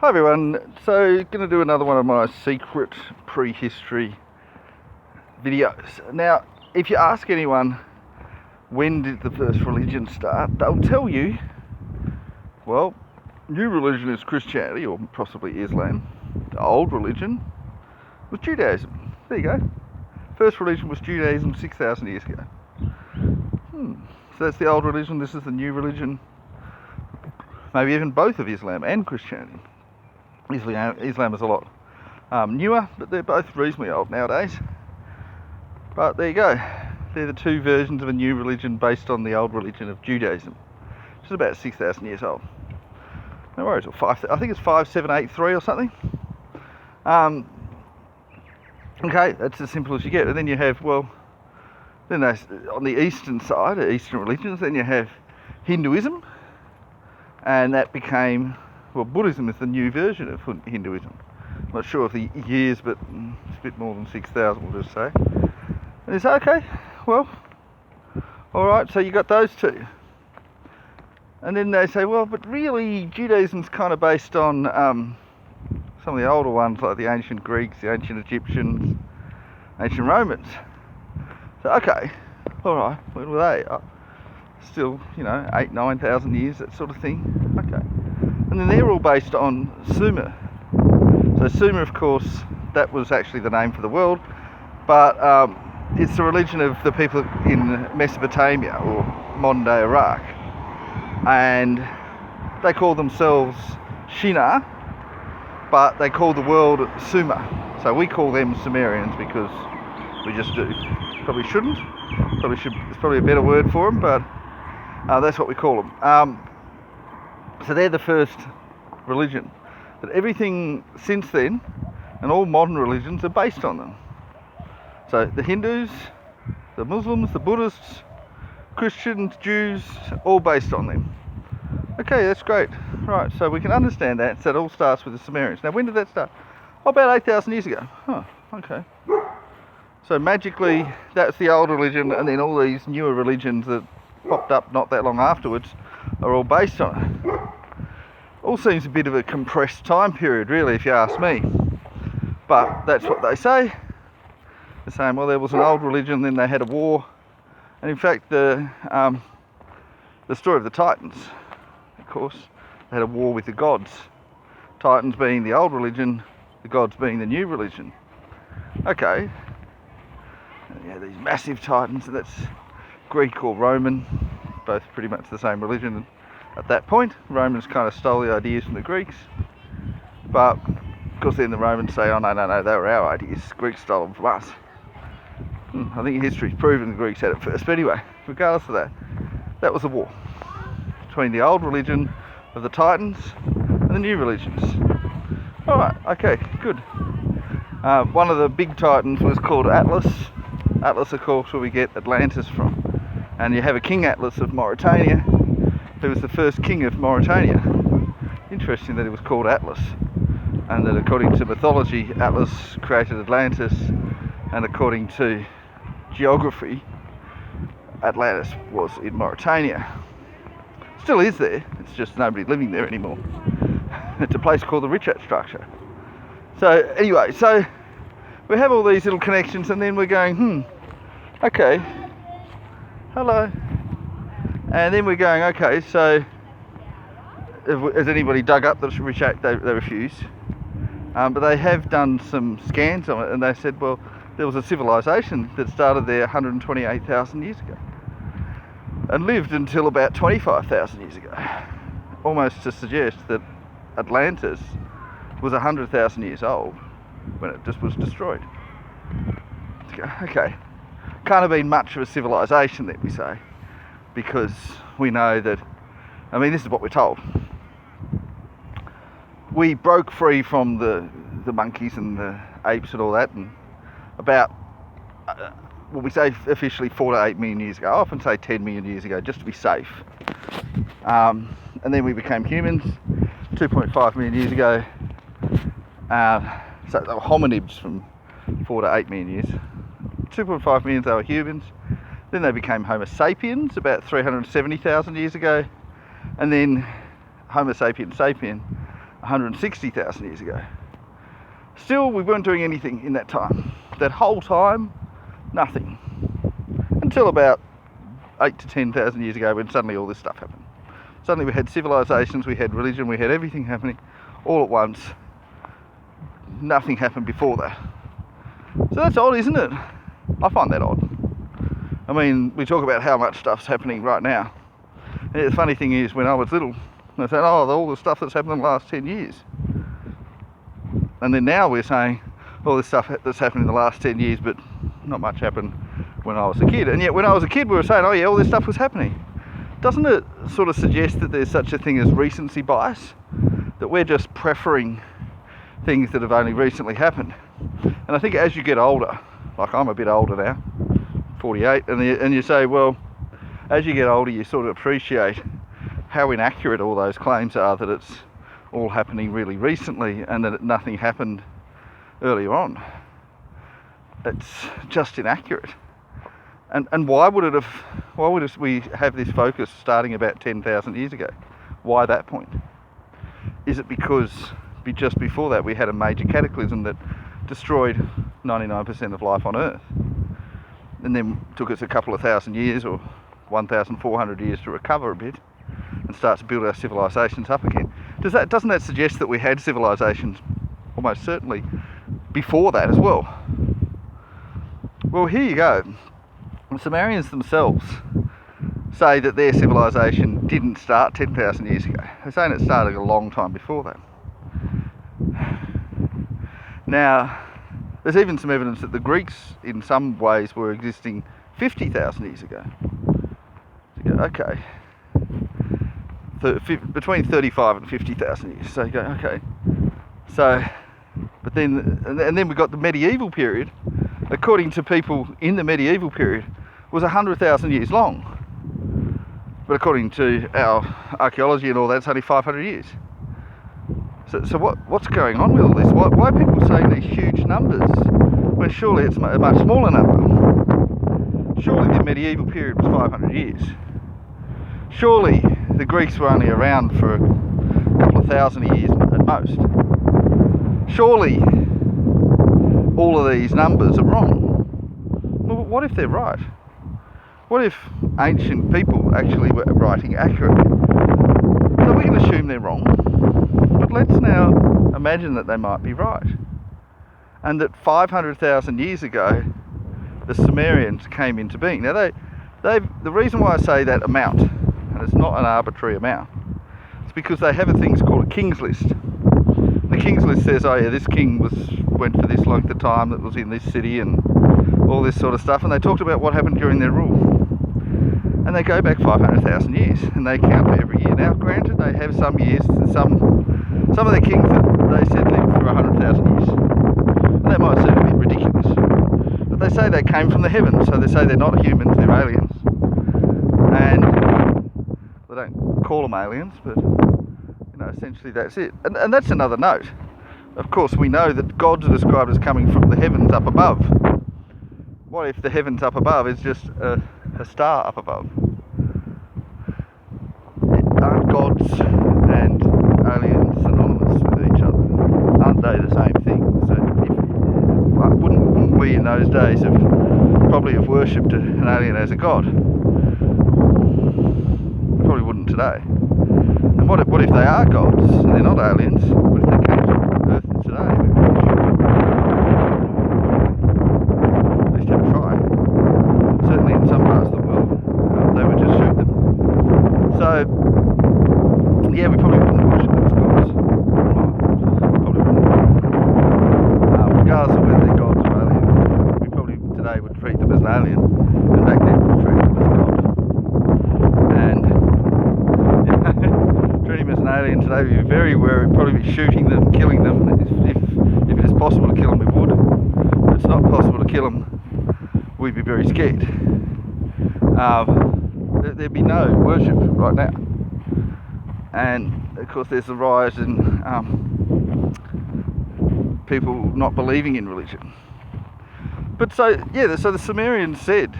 Hi everyone, so going to do another one of my secret prehistory videos. Now, if you ask anyone when did the first religion start, they'll tell you, well, new religion is Christianity or possibly Islam. The old religion was Judaism. There you go. First religion was Judaism 6,000 years ago. So that's the old religion, this is the new religion. Maybe even both of Islam and Christianity. Islam is a lot newer, but they're both reasonably old nowadays. But there you go. They're the two versions of a new religion based on the old religion of Judaism, which is about 6,000 years old. No worries, or I think it's 5783 or something. Okay, that's as simple as you get. And then you have, then there's, on the eastern side, Eastern religions, then you have Hinduism, and that became, Buddhism is the new version of Hinduism. I'm not sure of the years, but it's a bit more than 6,000, we'll just say. And it's okay, alright, so you got those two. And then they say, but really Judaism's kind of based on some of the older ones, like the ancient Greeks, the ancient Egyptians, ancient Romans. So, okay, alright, when were they? Still, 8,000, 9,000 years, that sort of thing. Okay. And then they're all based on Sumer. So Sumer, of course, that was actually the name for the world, but it's the religion of the people in Mesopotamia, or modern-day Iraq. And they call themselves Shinar, but they call the world Sumer. So we call them Sumerians because we just do. Probably shouldn't. There's probably a better word for them, but that's what we call them. So they're the first religion. But everything since then, and all modern religions, are based on them. So the Hindus, the Muslims, the Buddhists, Christians, Jews, all based on them. Okay, that's great. Right, so we can understand that. So it all starts with the Sumerians. Now, when did that start? About 8,000 years ago. Okay. So magically, that's the old religion, and then all these newer religions that popped up not that long afterwards are all based on it. All seems a bit of a compressed time period, really, if you ask me. But that's what they say. They're saying, there was an old religion, then they had a war. And in fact, the story of the Titans, of course, they had a war with the gods. Titans being the old religion, the gods being the new religion. Okay. And these massive Titans, and that's Greek or Roman, both pretty much the same religion at that point. Romans kind of stole the ideas from the Greeks, but of course then the Romans say, no, they were our ideas, Greeks stole them from us. I think history's proven the Greeks had it first, but anyway, regardless of that, that was a war between the old religion of the Titans and the new religions. Alright, okay, good. One of the big Titans was called Atlas. Atlas, of course, where we get Atlantis from. And you have a King Atlas of Mauritania, who was the first king of Mauritania. Interesting that it was called Atlas, and that according to mythology, Atlas created Atlantis, and according to geography, Atlantis was in Mauritania. Still is there, it's just nobody living there anymore. It's a place called the Richat structure. So anyway, so we have all these little connections, and then we're going, okay, hello. And then we're going, okay, so has anybody dug up the Richat? They refuse. But they have done some scans on it, and they said, there was a civilization that started there 128,000 years ago and lived until about 25,000 years ago. Almost to suggest that Atlantis was 100,000 years old when it just was destroyed. Okay, can't have been much of a civilization, then we say, because we know that, this is what we're told. We broke free from the monkeys and the apes and all that, and about, we say officially 4 to 8 million years ago. I often say 10 million years ago, just to be safe. And then we became humans 2.5 million years ago. So they were hominids from 4 to 8 million years. 2.5 million, they were humans. Then they became Homo sapiens about 370,000 years ago. And then Homo sapiens sapien 160,000 years ago. Still, we weren't doing anything in that time. That whole time, nothing. Until about 8 to 10,000 years ago, when suddenly all this stuff happened. Suddenly we had civilizations, we had religion, we had everything happening all at once. Nothing happened before that. So that's odd, isn't it? I find that odd. I mean, we talk about how much stuff's happening right now. And the funny thing is, when I was little, I said, oh, all the stuff that's happened in the last 10 years. And then now we're saying all this stuff that's happened in the last 10 years, but not much happened when I was a kid. And yet when I was a kid, we were saying, oh yeah, all this stuff was happening. Doesn't it sort of suggest that there's such a thing as recency bias? That we're just preferring things that have only recently happened. And I think as you get older, like I'm a bit older now, 48, and you say, well, as you get older, you sort of appreciate how inaccurate all those claims are, that it's all happening really recently and that nothing happened earlier on. It's just inaccurate. And why would we have this focus starting about 10,000 years ago? Why that point? Is it because just before that we had a major cataclysm that destroyed 99% of life on Earth, and then took us a couple of thousand years or 1,400 years to recover a bit and start to build our civilizations up again? Doesn't that suggest that we had civilizations almost certainly before that as well? Well, here you go. The Sumerians themselves say that their civilization didn't start 10,000 years ago. They're saying it started a long time before that. Now, there's even some evidence that the Greeks in some ways were existing 50,000 years ago. So you go, okay. Between 35 and 50,000 years. So you go, okay. So, but then, and then we got the medieval period. According to people in the medieval period, was 100,000 years long. But according to our archaeology and all that, it's only 500 years. So what's going on with all this? Why are people saying these huge numbers when surely it's a much smaller number? Surely the medieval period was 500 years. Surely the Greeks were only around for a couple of thousand years at most. Surely all of these numbers are wrong. Well, what if they're right? What if ancient people actually were writing accurately? So we can assume they're wrong, but let's now imagine that they might be right. And that 500,000 years ago, the Sumerians came into being. Now, the reason why I say that amount, and it's not an arbitrary amount, it's because they have a thing called a king's list. The king's list says, oh yeah, this king went for this length of time, that was in this city, and all this sort of stuff, and they talked about what happened during their rule. And they go back 500,000 years, and they count for every year. Now, granted, they have some years, some of the kings that they said lived for 100,000 years. And that might seem a bit ridiculous. But they say they came from the heavens, so they say they're not humans, they're aliens. And they don't call them aliens, but essentially that's it. And that's another note. Of course, we know that gods are described as coming from the heavens up above. What if the heavens up above is just a star up above? Aren't gods and aliens synonymous with each other? Aren't they the same thing? So wouldn't we in those days probably have worshipped an alien as a god? Probably wouldn't today. And what if they are gods and they're not aliens? What if they came to Earth today? We probably should at least have a try. Certainly in some parts of the world, they would just shoot them. So, yeah, we probably wouldn't worship them as gods. Probably wouldn't. Regardless of whether they're gods or aliens, we probably today would treat them as an alien, and back then we would treat them as a god. And treating them as an alien today, we'd be very wary. We'd probably be shooting them, killing them. If it is possible to kill them, we would. If it's not possible to kill them, we'd be very scared. There'd be no worship right now. And of course there's the rise in people not believing in religion. But so the Sumerians said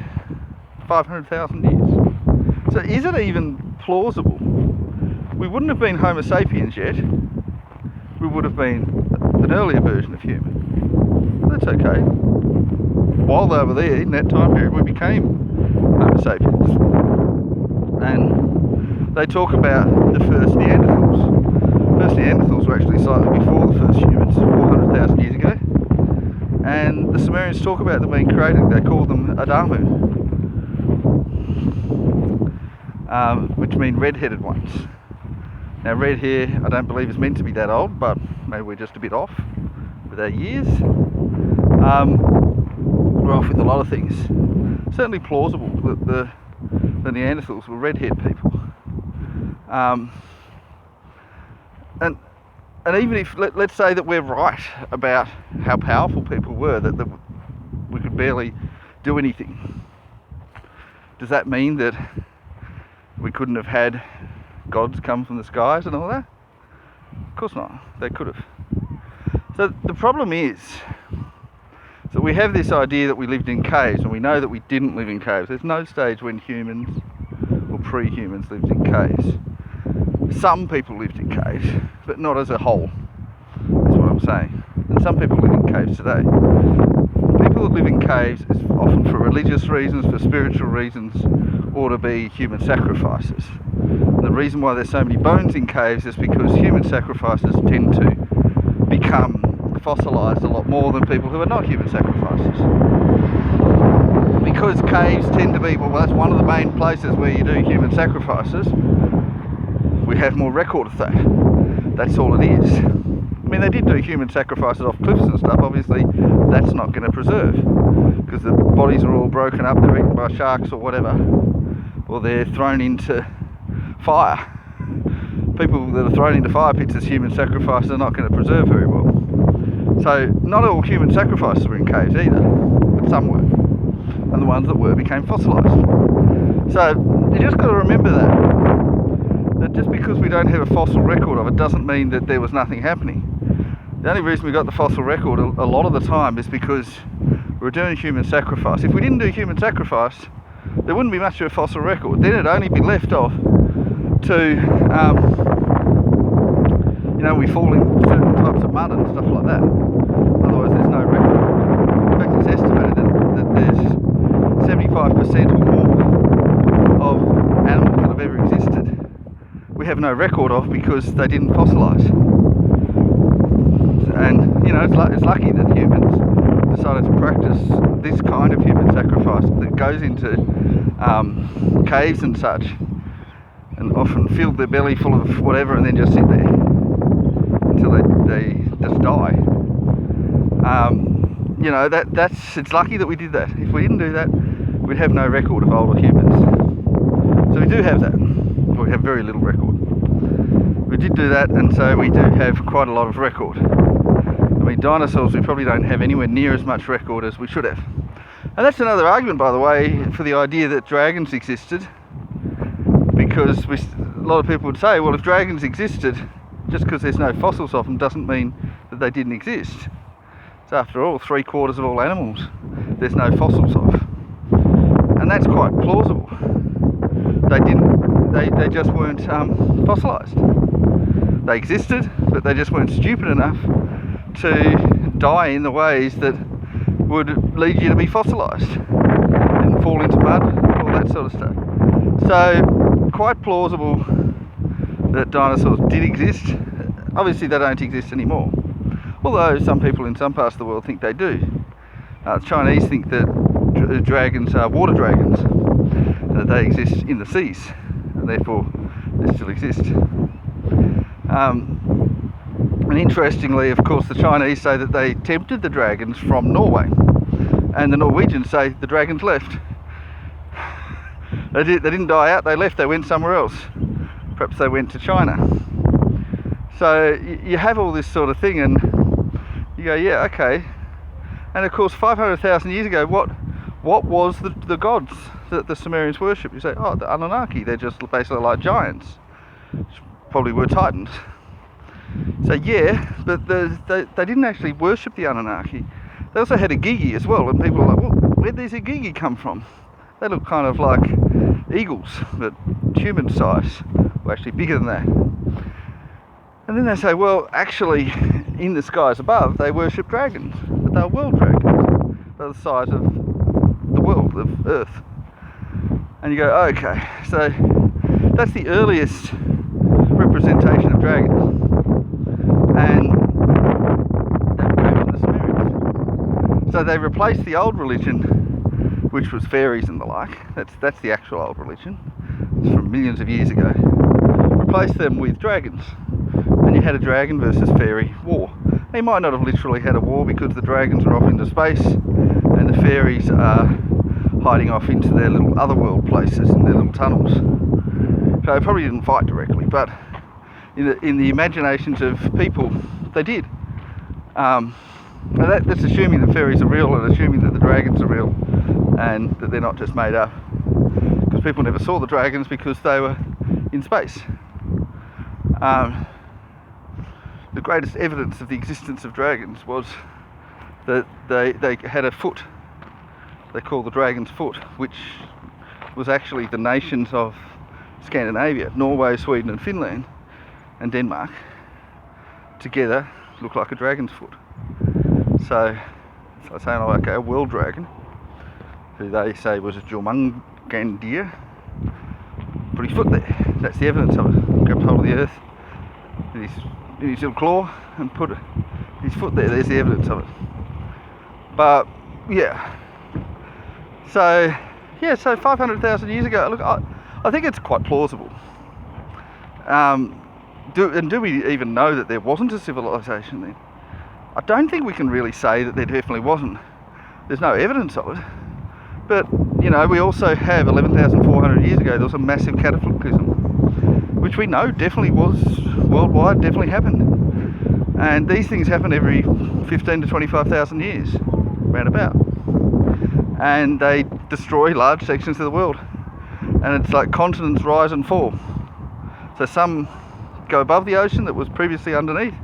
500,000 years. So is it even plausible? We wouldn't have been Homo sapiens yet, we would have been an earlier version of human. That's okay. While they were there, in that time period, we became Homo sapiens. And they talk about the first Neanderthals. First Neanderthals were actually slightly before the first humans, 400,000 years ago. And the Sumerians talk about them being created. They call them Adamu, which mean red-headed ones. Now, red hair, I don't believe is meant to be that old, but maybe we're just a bit off with our years. We're off with a lot of things. Certainly plausible that the Neanderthals were red-haired people. And even if, let's say that we're right about how powerful people were, that we could barely do anything, does that mean that we couldn't have had gods come from the skies and all that? Of course not. They could have. So the problem is that we have this idea that we lived in caves, and we know that we didn't live in caves. There's no stage when humans or pre-humans lived in caves. Some people lived in caves, but not as a whole. That's what I'm saying. And some people live in caves today. People that live in caves is often for religious reasons, for spiritual reasons, or to be human sacrifices. The reason why there's so many bones in caves is because human sacrifices tend to become fossilised a lot more than people who are not human sacrifices. Because caves tend to be, well, that's one of the main places where you do human sacrifices, we have more record of that. That's all it is. I mean, they did do human sacrifices off cliffs and stuff. Obviously, that's not going to preserve, because the bodies are all broken up, they're eaten by sharks or whatever, or they're thrown into fire. People that are thrown into fire pits as human sacrifices are not going to preserve very well. So not all human sacrifices were in caves either, but some were. And the ones that were became fossilised. So you just got to remember that just because we don't have a fossil record of it doesn't mean that there was nothing happening. The only reason we got the fossil record a lot of the time is because we were doing human sacrifice. If we didn't do human sacrifice, there wouldn't be much of a fossil record. Then it'd only be left off to, we fall in certain types of mud and stuff like that. Otherwise there's no record. In fact, it's estimated that there's 75% or more of animals that have ever existed we have no record of because they didn't fossilise. And, it's lucky that humans decided to practice this kind of human sacrifice that goes into caves and such, and often fill their belly full of whatever and then just sit there until they just die. It's lucky that we did that. If we didn't do that, we'd have no record of older humans. So we do have that, but we have very little record. We did do that, and so we do have quite a lot of record. I mean, dinosaurs, we probably don't have anywhere near as much record as we should have. And that's another argument, by the way, for the idea that dragons existed, because a lot of people would say, well, if dragons existed, just because there's no fossils of them doesn't mean that they didn't exist. So after all, 3/4 of all animals there's no fossils of. And that's quite plausible. They just weren't fossilised. They existed, but they just weren't stupid enough to die in the ways that would lead you to be fossilised and fall into mud, all that sort of stuff. So quite plausible that dinosaurs did exist. Obviously they don't exist anymore, although some people in some parts of the world think they do. The Chinese think that dragons are water dragons, and that they exist in the seas, and therefore they still exist. And interestingly, of course, the Chinese say that they tempted the dragons from Norway, and the Norwegians say the dragons left. They didn't die out, they left, they went somewhere else. Perhaps they went to China. So you have all this sort of thing, and you go, yeah, okay. And of course, 500,000 years ago, what was the gods that the Sumerians worshipped? You say, oh, the Anunnaki, they're just basically like giants. Probably were titans. So yeah, but they didn't actually worship the Anunnaki. They also had a Gigi as well, and people are like, well, where'd these Gigi come from? They look kind of like eagles, but human size, or actually bigger than that. And then they say, well, actually, in the skies above, they worship dragons, but they're world dragons. They're the size of the world, of Earth. And you go, okay, so that's the earliest representation of dragons. And that came from the Sumerians. So they replaced the old religion, which was fairies and the like. That's the actual old religion. It's from millions of years ago. Replaced them with dragons. And you had a dragon versus fairy war. They might not have literally had a war because the dragons are off into space and the fairies are hiding off into their little otherworld places and their little tunnels. So they probably didn't fight directly, but in the imaginations of people, they did. That's assuming the fairies are real and assuming that the dragons are real and that they're not just made up. Because people never saw the dragons because they were in space. The greatest evidence of the existence of dragons was that they had a foot. They called the dragon's foot, which was actually the nations of Scandinavia, Norway, Sweden and Finland and Denmark together look like a dragon's foot. So I say, okay, a world dragon, who they say was a Jormungandr, put his foot there. That's the evidence of it. Grabbed hold of the earth in his little claw and put his foot there. There's the evidence of it. But yeah, so 500,000 years ago, look, I think it's quite plausible. Do we even know that there wasn't a civilization then? I don't think we can really say that there definitely wasn't. There's no evidence of it. But, you know, we also have 11,400 years ago, there was a massive cataclysm, which we know definitely was worldwide, definitely happened. And these things happen every 15 to 25,000 years, roundabout. And they destroy large sections of the world. And it's like continents rise and fall. So some go above the ocean that was previously underneath,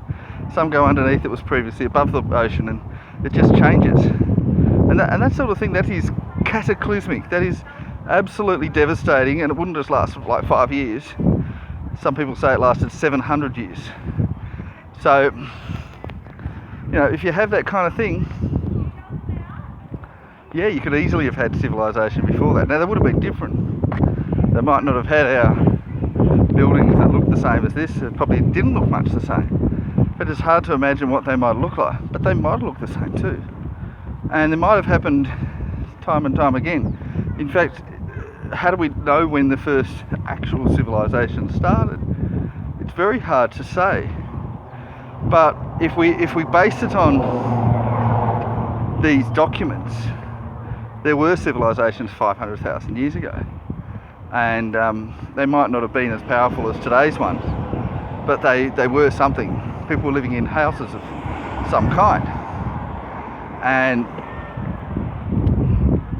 some go underneath that was previously above the ocean, and it just changes. And that sort of thing, that is cataclysmic. That is absolutely devastating, and it wouldn't just last for like 5 years. Some people say it lasted 700 years. So, you know, if you have that kind of thing, yeah, you could easily have had civilization before that. Now, they would have been different. They might not have had our buildings that looked the same as this. It probably didn't look much the same. But it's hard to imagine what they might look like. But they might look the same too. And it might have happened time and time again. In fact, how do we know when the first actual civilization started? It's very hard to say. But if we base it on these documents, there were civilizations 500,000 years ago. And they might not have been as powerful as today's ones, but they were something. People were living in houses of some kind. And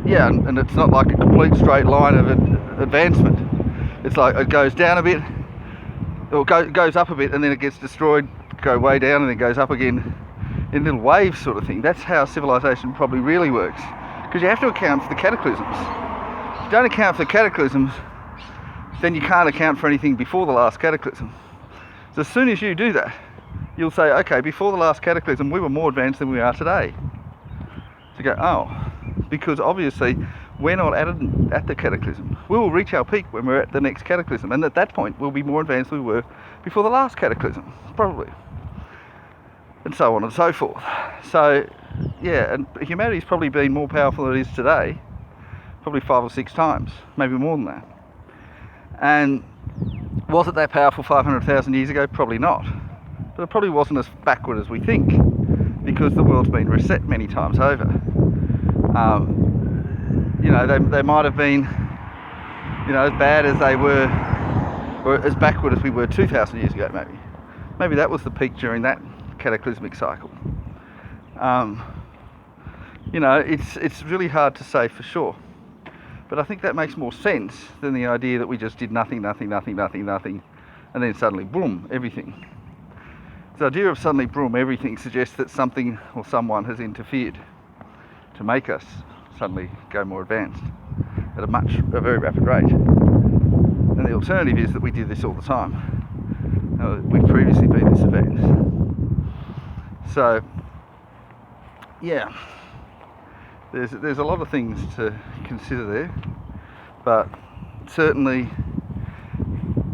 yeah, and it's not like a complete straight line of advancement. It's like it goes down a bit, or goes up a bit, and then it gets destroyed, go way down, and then goes up again in little waves sort of thing. That's how civilization probably really works. Because you have to account for the cataclysms. If you don't account for the cataclysms, then you can't account for anything before the last cataclysm. So as soon as you do that, you'll say, okay, before the last cataclysm, we were more advanced than we are today. So you go, oh, because obviously we're not at the cataclysm. We will reach our peak when we're at the next cataclysm, and at that point we'll be more advanced than we were before the last cataclysm, probably. And so on and so forth. So, yeah, and humanity's probably been more powerful than it is today, probably 5 or 6 times, maybe more than that. And was it that powerful 500,000 years ago? Probably not. But it probably wasn't as backward as we think, because the world's been reset many times over. You know, they might have been, you know, as bad as they were, or as backward as we were 2,000 years ago, maybe. Maybe that was the peak during that cataclysmic cycle. You know, it's really hard to say for sure. But I think that makes more sense than the idea that we just did nothing, and then suddenly, boom, everything. The idea of suddenly, boom, everything suggests that something or someone has interfered to make us suddenly go more advanced at a very rapid rate. And the alternative is that we do this all the time. We've previously been this event. So, yeah, there's a lot of things to consider there, but certainly,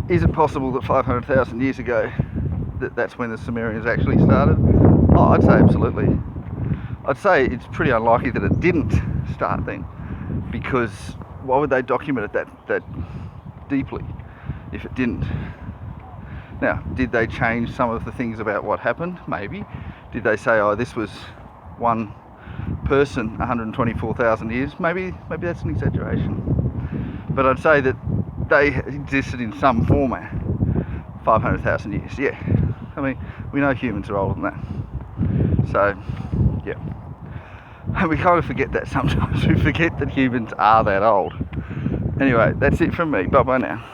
is it possible that 500,000 years ago that's when the Sumerians actually started? Oh, I'd say absolutely. I'd say it's pretty unlikely that it didn't start then, because why would they document it that deeply if it didn't? Now, did they change some of the things about what happened? Maybe. Did they say, oh, this was one person 124,000 years? Maybe that's an exaggeration. But I'd say that they existed in some format 500,000 years. Yeah. I mean, we know humans are older than that. So, yeah. And we kind of forget that sometimes. We forget that humans are that old. Anyway, that's it from me. Bye-bye now.